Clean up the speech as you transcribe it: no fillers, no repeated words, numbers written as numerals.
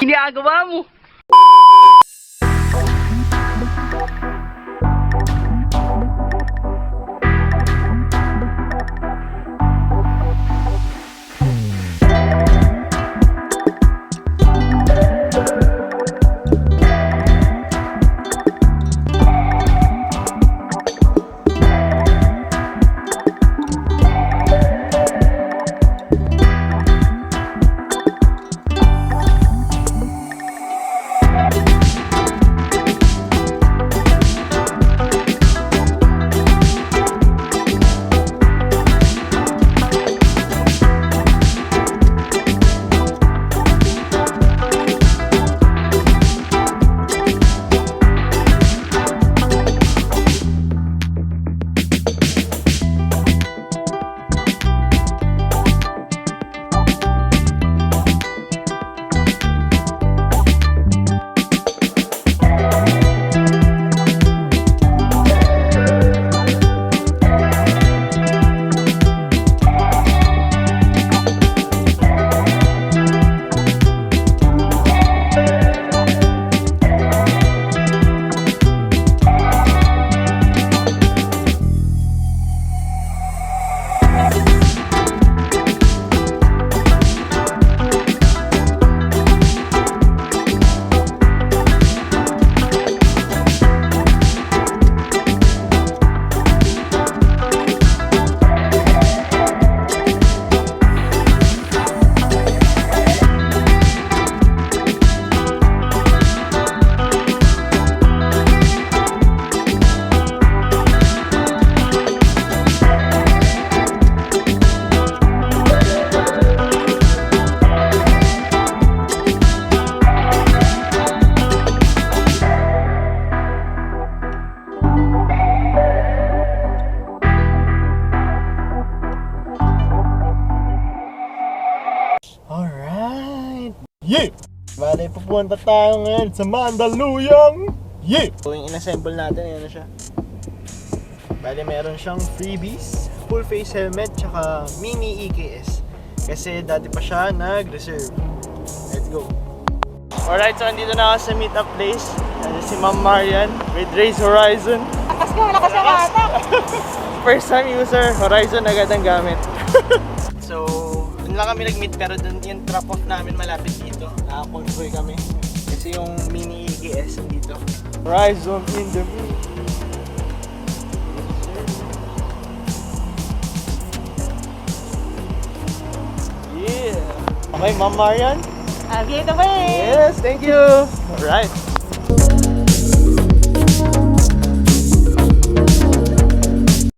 ginagawa mo? Yeah! Bale, pupunta tayo ngayon sa Mandaluyong! Yeah! So, yung inassemble natin, ayan na siya. Bale, meron siyang freebies, full face helmet, tsaka mini EKS. Kasi dati pa siya nag-reserve. Let's go! Alright, so andito na ako sa meetup place. Si Ma'am Marian with Raze Horizon. Lakas na bata! First time user, Horizon agad ang gamit. So, dun lang kami nag-meet pero dun yung drop-off namin malapit dito. Nakakonvoy kami. Kasi yung mini EKS dito. Horizon in the moon. Yeah! Okay, Ma'am Marian? I'll give it away! Yes, thank you! Alright.